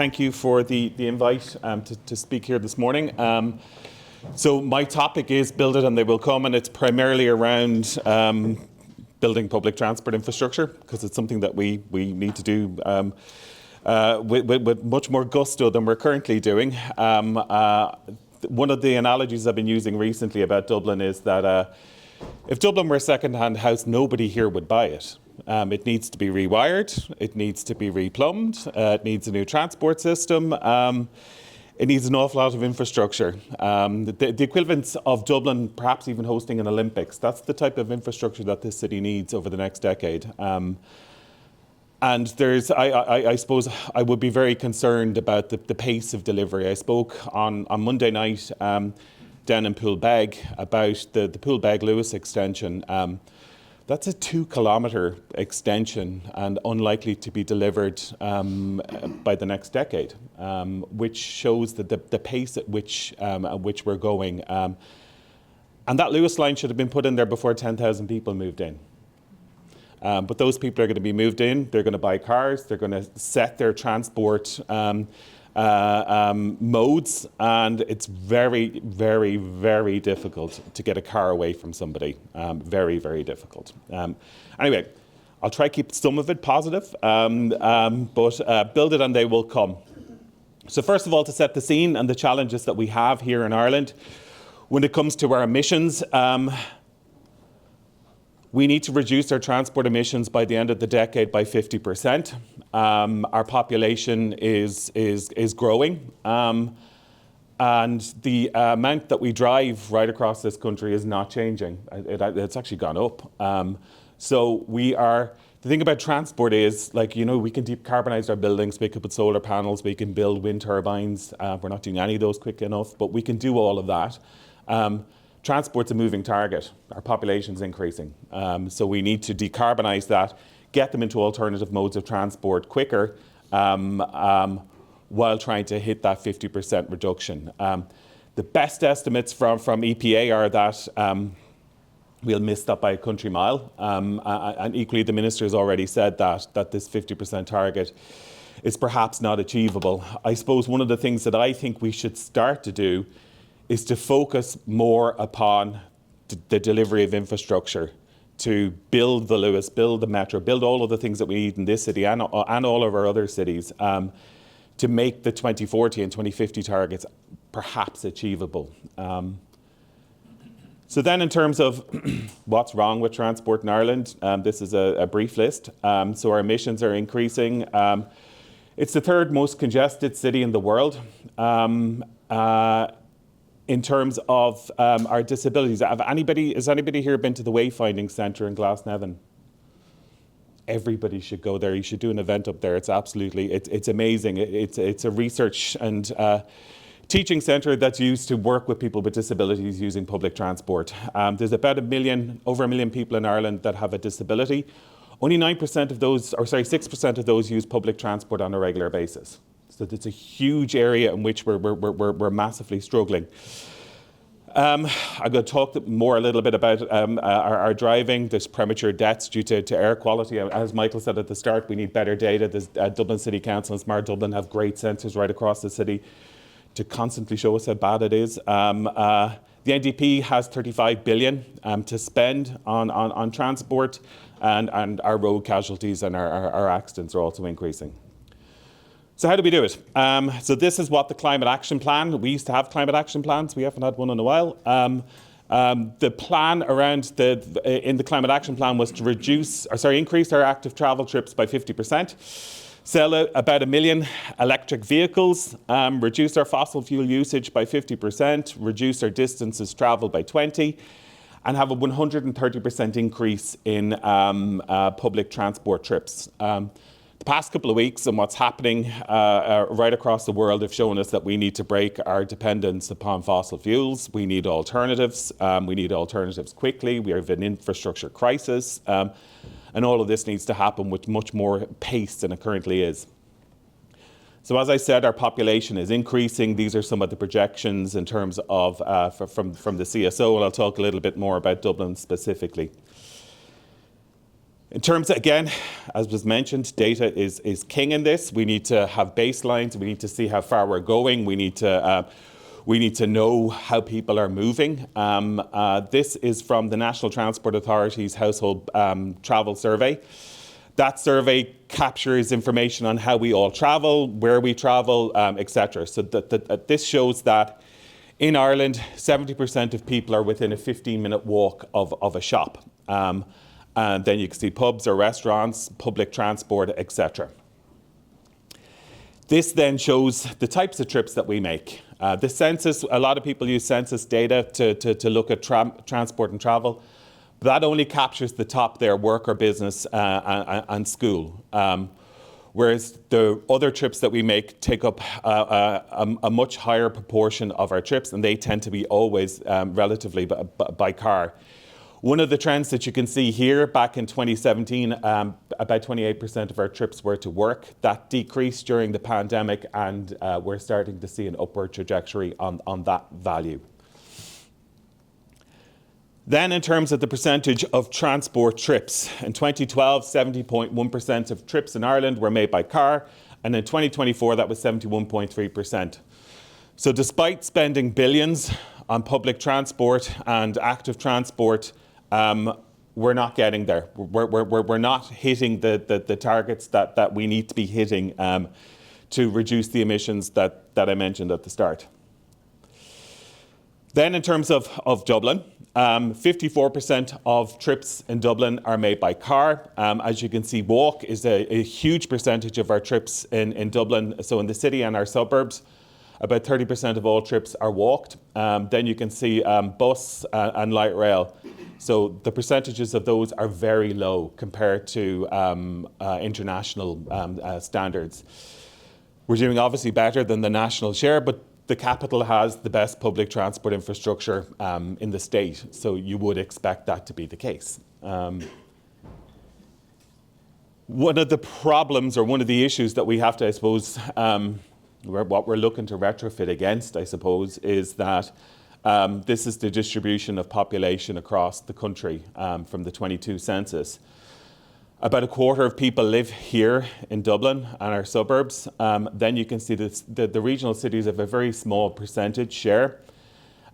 thank you for the invite to speak here this morning. So my topic is Build It and They Will Come, and it's primarily around building public transport infrastructure, because it's something that we need to do with much more gusto than we're currently doing. One of the analogies I've been using recently about Dublin is that if Dublin were a second-hand house, nobody here would buy it. It needs to be rewired, it needs to be replumbed, it needs a new transport system, it needs an awful lot of infrastructure. The equivalent of Dublin perhaps even hosting an Olympics, that's the type of infrastructure that this city needs over the next decade. And there's, I suppose I would be very concerned about the pace of delivery. I spoke on Monday night down in Poolbeg about the Poolbeg Luas extension. That's a 2-kilometre extension and unlikely to be delivered by the next decade, which shows that the pace at which we're going. And that Luas line should have been put in there before 10,000 people moved in. But those people are going to be moved in, they're going to buy cars, they're going to set their transport modes, and it's very, very, very difficult to get a car away from somebody. Very, very difficult. Anyway, I'll try to keep some of it positive, but build it and they will come. So first of all, to set the scene and the challenges that we have here in Ireland, when it comes to our emissions, we need to reduce our transport emissions by the end of the decade by 50%. Our population is growing, and the amount that we drive right across this country is not changing. It's actually gone up. So the thing about transport is, like, you know, we can decarbonise our buildings, we can put solar panels, we can build wind turbines. We're not doing any of those quick enough, but we can do all of that. Transport's a moving target. Our population's increasing. So we need to decarbonise that, get them into alternative modes of transport quicker, while trying to hit that 50% reduction. The best estimates from EPA are that we'll miss that by a country mile. And equally, the Minister has already said that this 50% target is perhaps not achievable. I suppose one of the things that I think we should start to do is to focus more upon the delivery of infrastructure, to build the Luas, build the Metro, build all of the things that we need in this city and all of our other cities, to make the 2040 and 2050 targets perhaps achievable. So then, in terms of what's wrong with transport in Ireland, this is a brief list. So our emissions are increasing. It's the third most congested city in the world. In terms of our disabilities, has anybody here been to the Wayfinding Centre in Glasnevin? Everybody should go there. You should do an event up there. It's absolutely, it's amazing. It's a research and teaching centre that's used to work with people with disabilities using public transport. There's about over a million people in Ireland that have a disability. Only 9% of those, 6% of those use public transport on a regular basis. So it's a huge area in which we're massively struggling. I'm going to talk more a little bit about our driving. There's premature deaths due to air quality. As Michael said at the start, we need better data. Dublin City Council and Smart Dublin have great sensors right across the city to constantly show us how bad it is. The NDP has 35 billion to spend on transport, and our road casualties and our accidents are also increasing. So how do we do it? So this is what the climate action plan, we used to have climate action plans, we haven't had one in a while. The plan around in the climate action plan was to increase our active travel trips by 50%, sell about 1 million electric vehicles, reduce our fossil fuel usage by 50%, reduce our distances travelled by 20%, and have a 130% increase in public transport trips. The past couple of weeks and what's happening right across the world have shown us that we need to break our dependence upon fossil fuels. We need alternatives. We need alternatives quickly. We have an infrastructure crisis. And all of this needs to happen with much more pace than it currently is. So as I said, our population is increasing. These are some of the projections in terms of from the CSO, and I'll talk a little bit more about Dublin specifically. In terms of, again, as was mentioned, data is king in this. We need to have baselines. We need to see how far we're going. We need to know how people are moving. This is from the National Transport Authority's Household Travel Survey. That survey captures information on how we all travel, where we travel, etc. So this shows that in Ireland, 70% of people are within a 15-minute walk of a shop. And then you can see pubs or restaurants, public transport, etc. This then shows the types of trips that we make. The census, a lot of people use census data to look at transport and travel. But that only captures the top there, work or business and school. Whereas the other trips that we make take up a much higher proportion of our trips, and they tend to be always relatively by car. One of the trends that you can see here, back in 2017, about 28% of our trips were to work. That decreased during the pandemic, and we're starting to see an upward trajectory on that value. Then in terms of the percentage of transport trips, in 2012, 70.1% of trips in Ireland were made by car, and in 2024, that was 71.3%. So despite spending billions on public transport and active transport, we're not getting there. We're not hitting the targets that we need to be hitting to reduce the emissions that I mentioned at the start. Then in terms of Dublin, 54% of trips in Dublin are made by car. As you can see, walk is a huge percentage of our trips in Dublin. So in the city and our suburbs, about 30% of all trips are walked. Then you can see bus and light rail. So the percentages of those are very low compared to international standards. We're doing obviously better than the national share, but the capital has the best public transport infrastructure in the state, so you would expect that to be the case. One of the problems, or one of the issues that we have to, I suppose, what we're looking to retrofit against, I suppose, is that this is the distribution of population across the country from the 22 census. About a quarter of people live here in Dublin and our suburbs. Then you can see the regional cities have a very small percentage share.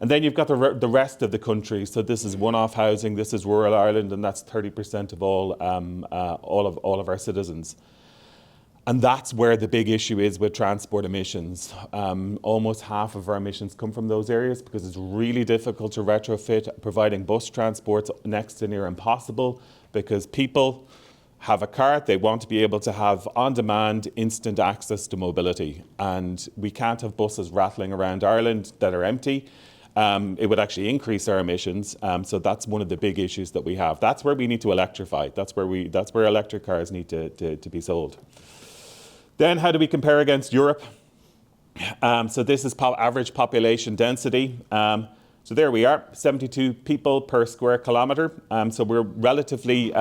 And then you've got the rest of the country. So this is one-off housing, this is rural Ireland, and that's 30% of all of our citizens. And that's where the big issue is with transport emissions. Almost half of our emissions come from those areas because it's really difficult to retrofit. Providing bus transport's next to near impossible because people have a car, they want to be able to have on-demand, instant access to mobility. And we can't have buses rattling around Ireland that are empty. It would actually increase our emissions. So that's one of the big issues that we have. That's where we need to electrify. That's where electric cars need to be sold. Then how do we compare against Europe? So this is average population density. So there we are, 72 people per square kilometre. So we're relatively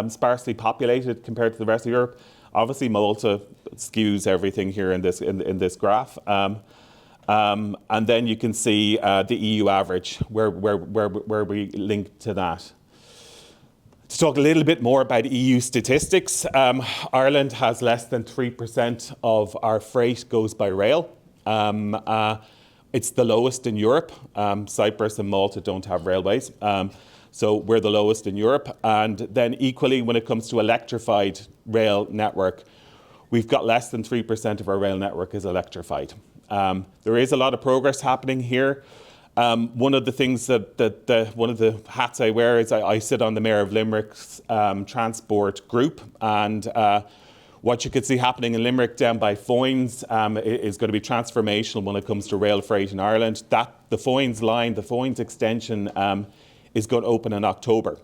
sparsely populated compared to the rest of Europe. Obviously, Malta skews everything here in this graph. And then you can see the EU average, where we link to that. To talk a little bit more about EU statistics, Ireland has less than 3% of our freight goes by rail. It's the lowest in Europe. Cyprus and Malta don't have railways. So we're the lowest in Europe. And then equally, when it comes to electrified rail network, we've got less than 3% of our rail network is electrified. There is a lot of progress happening here. One of the things one of the hats I wear is I sit on the Mayor of Limerick's transport group, and what you could see happening in Limerick down by Foynes is going to be transformational when it comes to rail freight in Ireland. The Foynes line, the Foynes extension is going to open in October.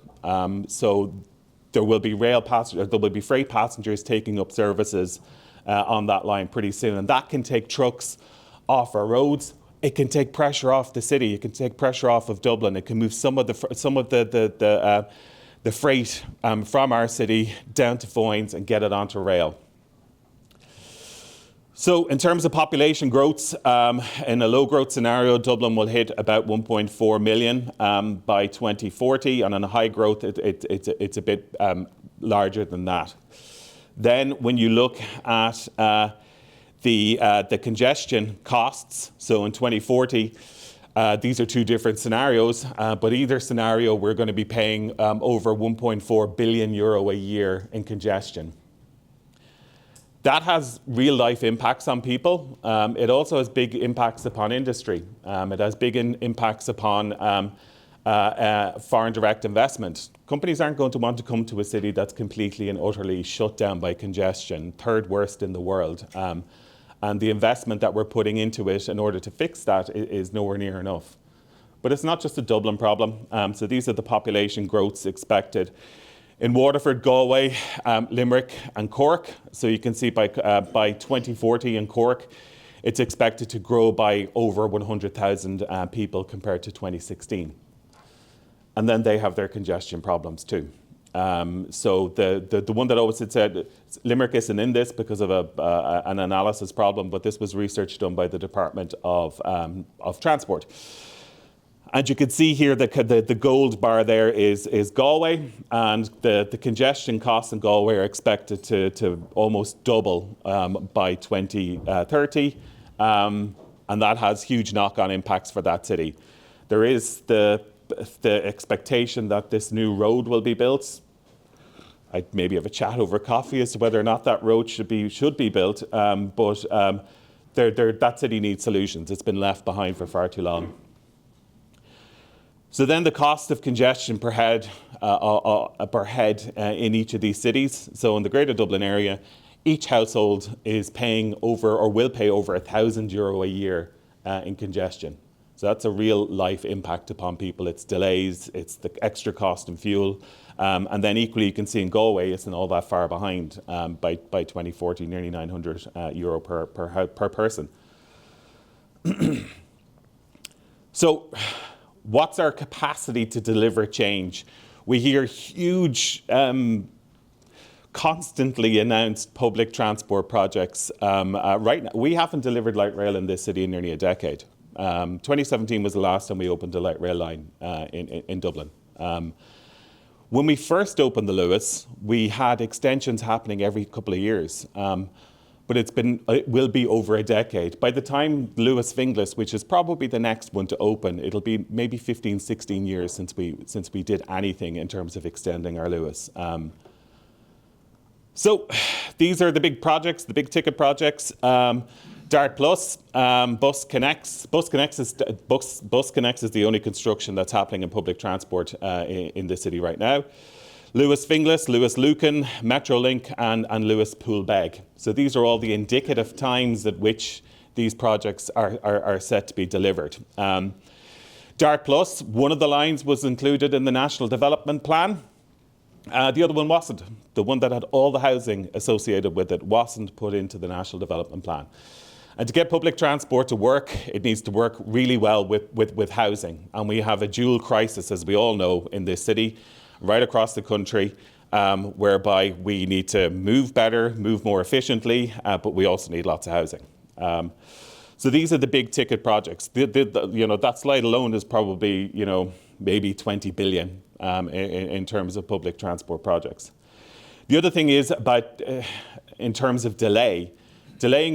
So there will be freight passengers taking up services on that line pretty soon, and that can take trucks off our roads. It can take pressure off the city. It can take pressure off of Dublin. It can move some of the freight from our city down to Foynes and get it onto rail. So in terms of population growth, in a low growth scenario, Dublin will hit about 1.4 million by 2040, and on a high growth, it's a bit larger than that. Then when you look at the congestion costs, so in 2040, these are two different scenarios, but either scenario we're going to be paying over 1.4 billion euro a year in congestion. That has real life impacts on people. It also has big impacts upon industry. It has big impacts upon foreign direct investment. Companies aren't going to want to come to a city that's completely and utterly shut down by congestion, third worst in the world. And the investment that we're putting into it in order to fix that is nowhere near enough. But it's not just a Dublin problem. So these are the population growths expected in Waterford, Galway, Limerick and Cork. So you can see by 2040 in Cork, it's expected to grow by over 100,000 people compared to 2016. And then they have their congestion problems too. So the one that always had said, Limerick isn't in this because of an analysis problem, but this was research done by the Department of Transport. And you can see here the gold bar there is Galway, and the congestion costs in Galway are expected to almost double by 2030, and that has huge knock-on impacts for that city. There is the expectation that this new road will be built. I'd maybe have a chat over coffee as to whether or not that road should be built, but that city needs solutions. It's been left behind for far too long. So then the cost of congestion per head in each of these cities. So in the Greater Dublin area, each household is paying over or will pay over €1,000 a year in congestion. So that's a real life impact upon people. It's delays, it's the extra cost in fuel. And then equally you can see in Galway, it's not all that far behind by 2040, nearly €900 per person. So what's our capacity to deliver change? We hear huge, constantly announced public transport projects. Right now, we haven't delivered light rail in this city in nearly a decade. 2017 was the last time we opened a light rail line in Dublin. When we first opened the Luas, we had extensions happening every couple of years. But it will be over a decade. By the time Luas Finglas, which is probably the next one to open, it'll be maybe 15, 16 years since we did anything in terms of extending our Luas. So these are the big projects, the big ticket projects. DART Plus, Bus Connects. Bus Connects is the only construction that's happening in public transport in the city right now. Luas Finglas, Luas Lucan, MetroLink and Luas Poolbeg. So these are all the indicative times at which these projects are set to be delivered. DART Plus, one of the lines was included in the National Development Plan. The other one wasn't. The one that had all the housing associated with it wasn't put into the National Development Plan. And to get public transport to work, it needs to work really well with housing. And we have a dual crisis, as we all know, in this city, right across the country, whereby we need to move better, move more efficiently, but we also need lots of housing. So these are the big ticket projects. That slide alone is probably, maybe 20 billion in terms of public transport projects. The other thing is about, in terms of delaying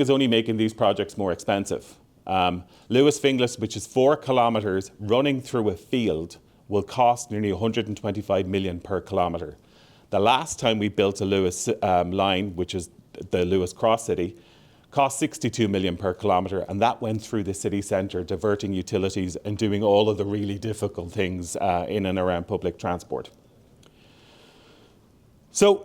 is only making these projects more expensive. Luas Finglas, which is 4 kilometres running through a field, will cost nearly 125 million per kilometre. The last time we built a Luas line, which is the Luas Cross City, cost 62 million per kilometre, and that went through the city centre, diverting utilities and doing all of the really difficult things in and around public transport. So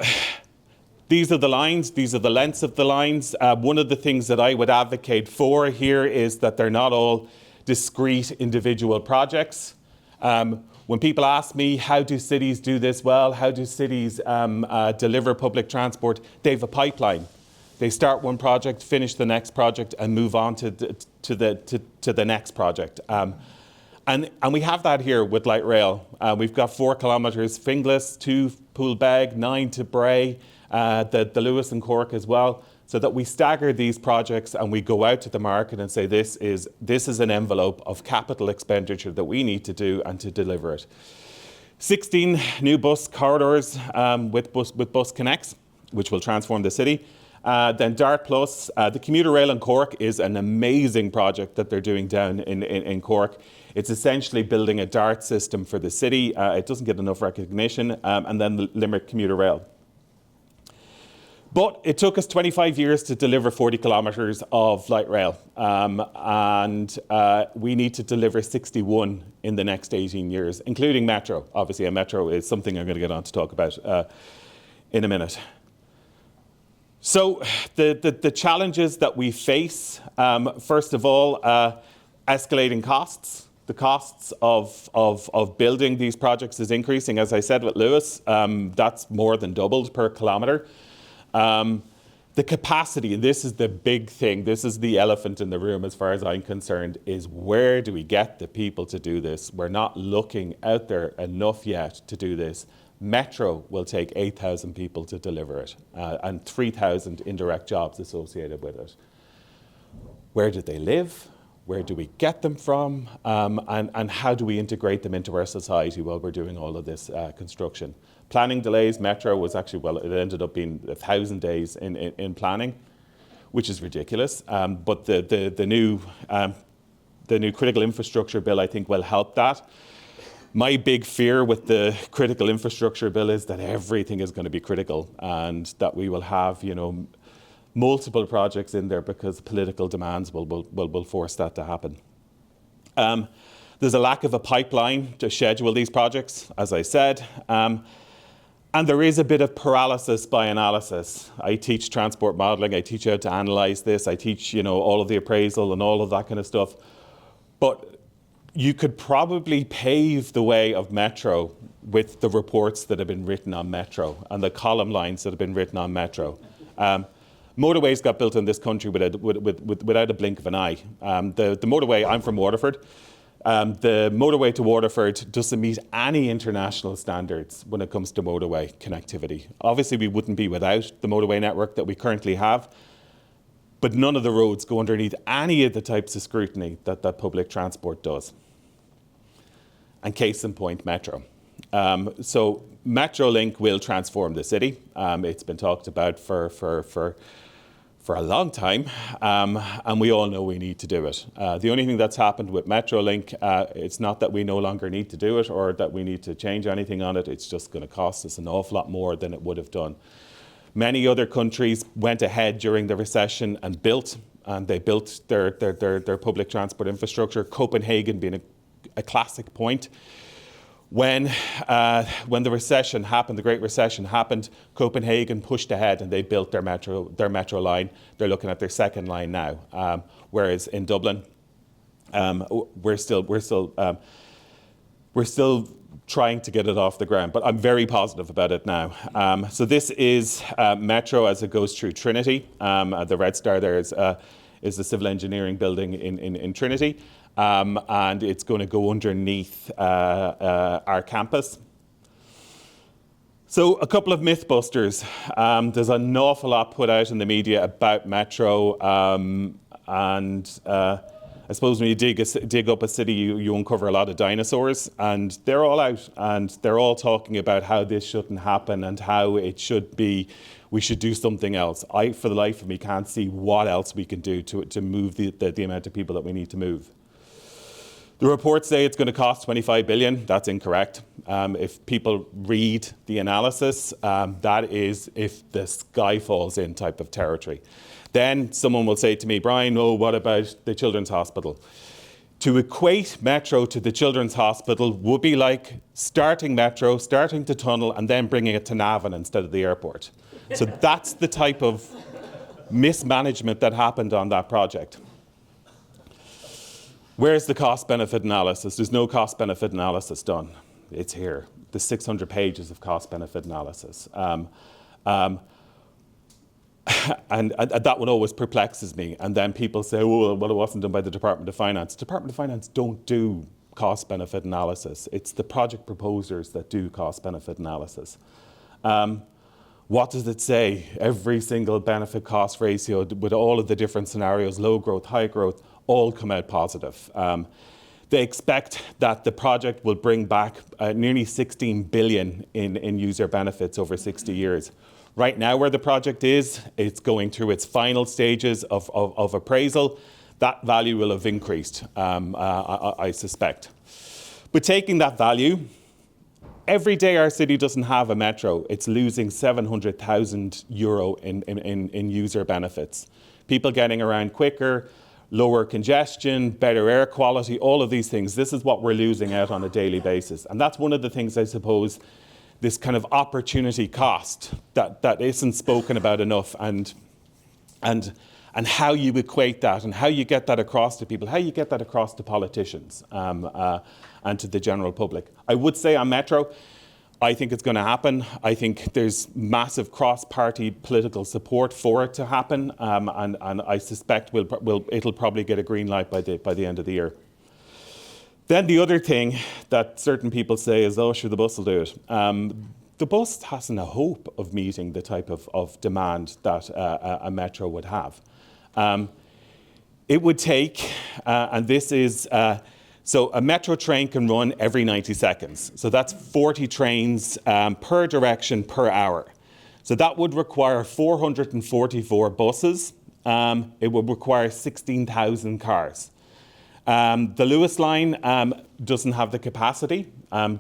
these are the lines, these are the lengths of the lines. One of the things that I would advocate for here is that they're not all discrete individual projects. When people ask me, how do cities do this well? How do cities deliver public transport? They have a pipeline. They start one project, finish the next project, and move on to the next project. And we have that here with light rail. We've got 4 kilometres Finglas, 2 Poolbeg, 9 to Bray, the Luas and Cork as well. so that we stagger these projects and we go out to the market and say, this is an envelope of capital expenditure that we need to do and to deliver it. 16 new bus corridors with bus connects, which will transform the city. Then DART Plus, the commuter rail in Cork is an amazing project that they're doing down in Cork. It's essentially building a DART system for the city. It doesn't get enough recognition. And then the Limerick commuter rail. But it took us 25 years to deliver 40 kilometres of light rail. And we need to deliver 61 in the next 18 years, including metro. Obviously, a metro is something I'm going to get on to talk about in a minute. So the challenges that we face, first of all, escalating costs. The costs of building these projects is increasing. As I said with Luas, that's more than doubled per kilometre. The capacity, and this is the big thing, this is the elephant in the room as far as I'm concerned, is where do we get the people to do this? We're not looking out there enough yet to do this. Metro will take 8,000 people to deliver it, and 3,000 indirect jobs associated with it. Where do they live? Where do we get them from? And how do we integrate them into our society while we're doing all of this construction? Planning delays, Metro was actually, well, it ended up being 1,000 days in planning, which is ridiculous. But the new critical infrastructure bill, I think, will help that. My big fear with the critical infrastructure bill is that everything is going to be critical and that we will have, multiple projects in there because political demands will force that to happen. There's a lack of a pipeline to schedule these projects, as I said. And there is a bit of paralysis by analysis. I teach transport modelling. I teach how to analyse this. I teach, all of the appraisal and all of that kind of stuff. But you could probably pave the way of Metro with the reports that have been written on Metro and the column lines that have been written on Metro. Motorways got built in this country without a blink of an eye. The motorway, I'm from Waterford. The motorway to Waterford doesn't meet any international standards when it comes to motorway connectivity. Obviously, we wouldn't be without the motorway network that we currently have, but none of the roads go underneath any of the types of scrutiny that public transport does. And case in point, Metro. So MetroLink will transform the city. It's been talked about for a long time, and we all know we need to do it. The only thing that's happened with MetroLink, it's not that we no longer need to do it or that we need to change anything on it. It's just going to cost us an awful lot more than it would have done. Many other countries went ahead during the recession and they built their public transport infrastructure. Copenhagen being a classic point. When the recession happened, the Great Recession happened, Copenhagen pushed ahead and they built their metro line. They're looking at their second line now. Whereas in Dublin, we're still trying to get it off the ground, but I'm very positive about it now. So this is Metro as it goes through Trinity. The red star there is the civil engineering building in Trinity. And it's going to go underneath our campus. So a couple of mythbusters. There's an awful lot put out in the media about Metro, and I suppose when you dig up a city, you uncover a lot of dinosaurs, and they're all out, and they're all talking about how this shouldn't happen and how it should be. We should do something else. I, for the life of me, can't see what else we can do to move the amount of people that we need to move. The reports say it's going to cost 25 billion. That's incorrect. If people read the analysis, that is if the sky falls in type of territory. Then someone will say to me, Brian, what about the Children's Hospital? To equate Metro to the Children's Hospital would be like starting Metro, starting to tunnel, and then bringing it to Navan instead of the airport. So that's the type of mismanagement that happened on that project. Where's the cost-benefit analysis? There's no cost-benefit analysis done. It's here. The 600 pages of cost-benefit analysis. And that one always perplexes me. And then people say, well, it wasn't done by the Department of Finance. The Department of Finance don't do cost-benefit analysis. It's the project proposers that do cost-benefit analysis. What does it say? Every single benefit cost ratio with all of the different scenarios, low growth, high growth, all come out positive. They expect that the project will bring back nearly 16 billion in user benefits over 60 years. Right now where the project is, it's going through its final stages of appraisal. That value will have increased, I suspect. But taking that value, every day our city doesn't have a metro, it's losing €700,000 in user benefits. People getting around quicker, lower congestion, better air quality, all of these things. This is what we're losing out on a daily basis. And that's one of the things, I suppose, this kind of opportunity cost that isn't spoken about enough, and how you equate that and how you get that across to people, how you get that across to politicians and to the general public. I would say on Metro, I think it's going to happen. I think there's massive cross-party political support for it to happen, and I suspect it'll probably get a green light by the end of the year. Then the other thing that certain people say is, oh, sure, the bus will do it. The bus hasn't a hope of meeting the type of demand that a metro would have. It would take, and this is, so a metro train can run every 90 seconds. So that's 40 trains per direction per hour. So that would require 444 buses. It would require 16,000 cars. The Luas line doesn't have the capacity,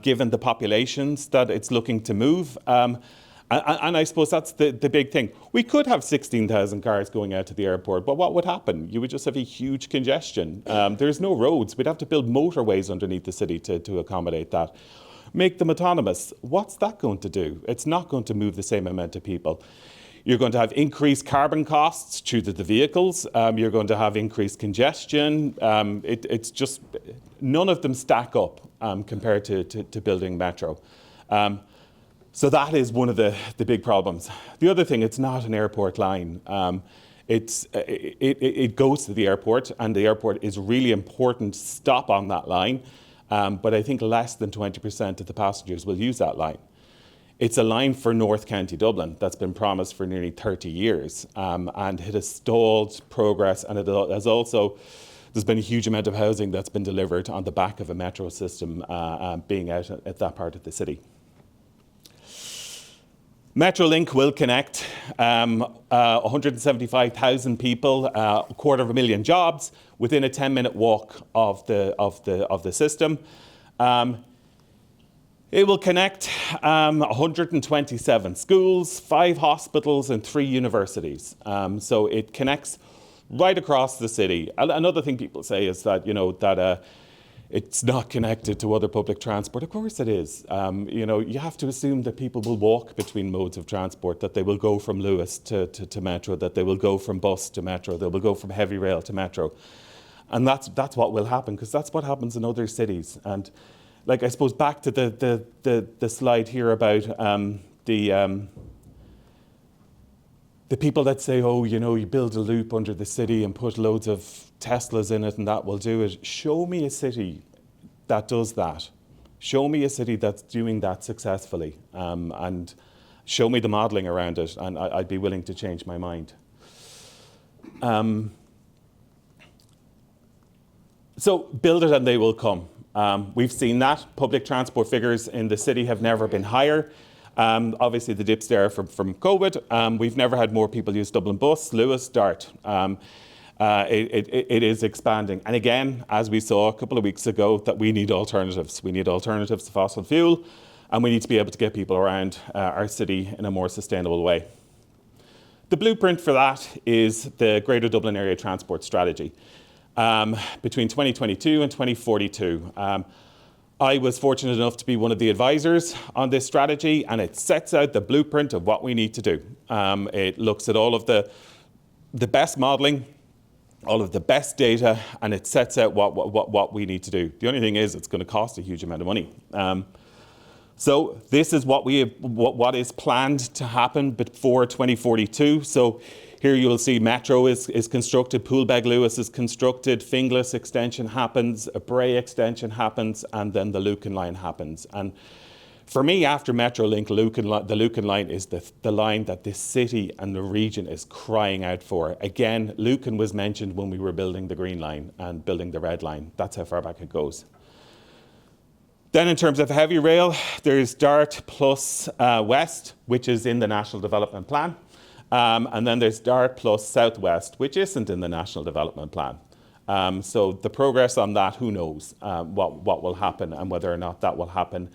given the populations that it's looking to move. And I suppose that's the big thing. We could have 16,000 cars going out to the airport, but what would happen? You would just have a huge congestion. There's no roads. We'd have to build motorways underneath the city to accommodate that. Make them autonomous. What's that going to do? It's not going to move the same amount of people. You're going to have increased carbon costs due to the vehicles. You're going to have increased congestion. It's just, none of them stack up compared to building metro. So that is one of the big problems. The other thing, it's not an airport line. It goes to the airport, and the airport is a really important stop on that line. But I think less than 20% of the passengers will use that line. It's a line for North County Dublin that's been promised for nearly 30 years, and it has stalled progress, and it has also, there's been a huge amount of housing that's been delivered on the back of a metro system being out at that part of the city. MetroLink will connect 175,000 people, 250,000 jobs within a 10-minute walk of the system. It will connect 127 schools, 5 hospitals, and 3 universities. So it connects right across the city. Another thing people say is that, it's not connected to other public transport. Of course it is. You have to assume that people will walk between modes of transport, that they will go from Luas to Metro, that they will go from bus to Metro, they will go from heavy rail to Metro. And that's what will happen, because that's what happens in other cities. And I suppose back to the slide here about the people that say, oh, you build a loop under the city and put loads of Teslas in it and that will do it. Show me a city that does that. Show me a city that's doing that successfully, and show me the modelling around it, and I'd be willing to change my mind. So build it and they will come. We've seen that. Public transport figures in the city have never been higher. Obviously the dip's there from COVID. We've never had more people use Dublin Bus, Luas, Dart. It is expanding. And again, as we saw a couple of weeks ago, that we need alternatives. We need alternatives to fossil fuel, and we need to be able to get people around our city in a more sustainable way. The blueprint for that is the Greater Dublin Area Transport Strategy. Between 2022 and 2042. I was fortunate enough to be one of the advisors on this strategy, and it sets out the blueprint of what we need to do. It looks at all of the best modelling, all of the best data, and it sets out what we need to do. The only thing is, it's going to cost a huge amount of money. So this is what is planned to happen before 2042. So here you will see Metro is constructed, Poolbeg Luas is constructed, Finglas extension happens, a Bray extension happens, and then the Lucan line happens. And For me, after MetroLink, the Lucan line is the line that this city and the region is crying out for. Again, Lucan was mentioned when we were building the Green Line and building the Red Line. That's how far back it goes. Then in terms of heavy rail, there's DART plus West, which is in the National Development Plan. And then there's DART plus Southwest, which isn't in the National Development Plan. So the progress on that, who knows what will happen and whether or not that will happen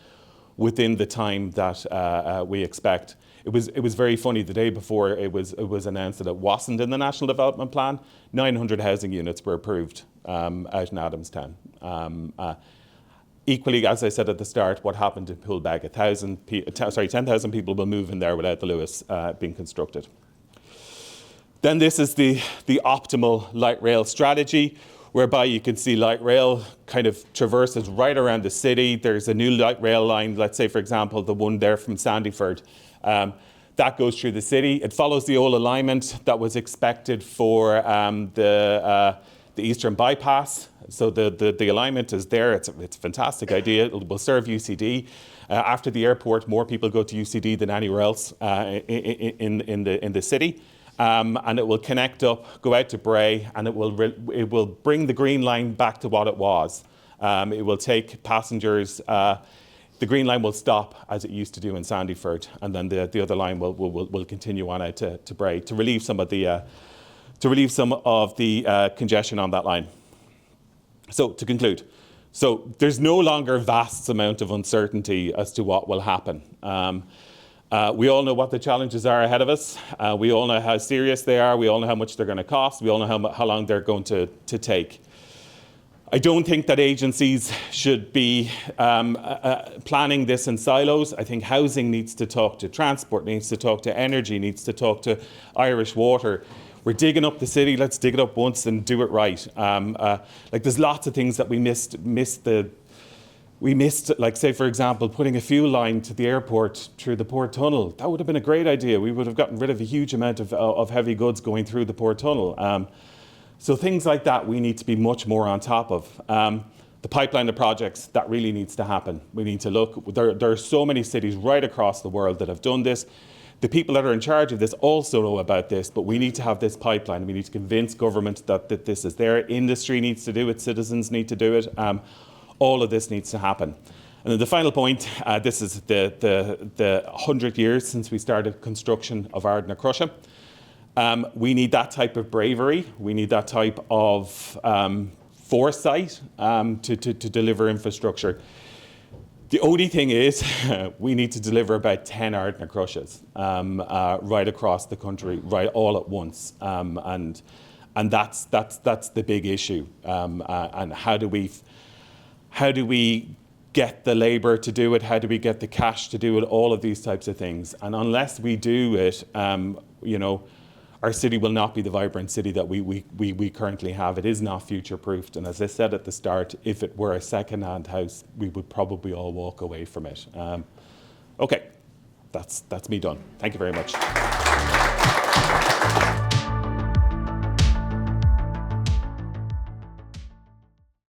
within the time that we expect. It was very funny, the day before it was announced that it wasn't in the National Development Plan, 900 housing units were approved out in Adamstown. Equally, as I said at the start, what happened in Poolbeg, 10,000 people will move in there without the Luas being constructed. Then this is the optimal light rail strategy, whereby you can see light rail kind of traverses right around the city. There's a new light rail line, let's say, for example, the one there from Sandyford. That goes through the city. It follows the old alignment that was expected for the Eastern Bypass. So the alignment is there. It's a fantastic idea. It will serve UCD. After the airport, more people go to UCD than anywhere else in the city. And it will connect up, go out to Bray, and it will bring the Green Line back to what it was. It will take passengers. The Green Line will stop as it used to do in Sandyford, and then the other line will continue on out to Bray to relieve some of the congestion on that line. So to conclude, so there's no longer vast amount of uncertainty as to what will happen. We all know what the challenges are ahead of us. We all know how serious they are. We all know how much they're going to cost. We all know how long they're going to take. I don't think that agencies should be planning this in silos. I think housing needs to talk to transport, needs to talk to energy, needs to talk to Irish Water. We're digging up the city. Let's dig it up once and do it right. Like there's lots of things that we missed. We missed, like say for example, putting a fuel line to the airport through the port tunnel. That would have been a great idea. We would have gotten rid of a huge amount of heavy goods going through the port tunnel. So things like that we need to be much more on top of. The pipeline of projects, that really needs to happen. We need to look. There are so many cities right across the world that have done this. The people that are in charge of this also know about this, but we need to have this pipeline. We need to convince government that this is there. Industry needs to do it. Citizens need to do it. All of this needs to happen. And then the final point, this is the 100 years since we started construction of Ardna Crusha. We need that type of bravery. We need that type of foresight to deliver infrastructure. The only thing is, we need to deliver about 10 Ardna Crushas right across the country, right all at once, and that's the big issue. And how do we get the labour to do it? How do we get the cash to do it? All of these types of things. And unless we do it, our city will not be the vibrant city that we currently have. It is not future-proofed. And as I said at the start, if it were a second-hand house, we would probably all walk away from it. Okay, that's me done. Thank you very much.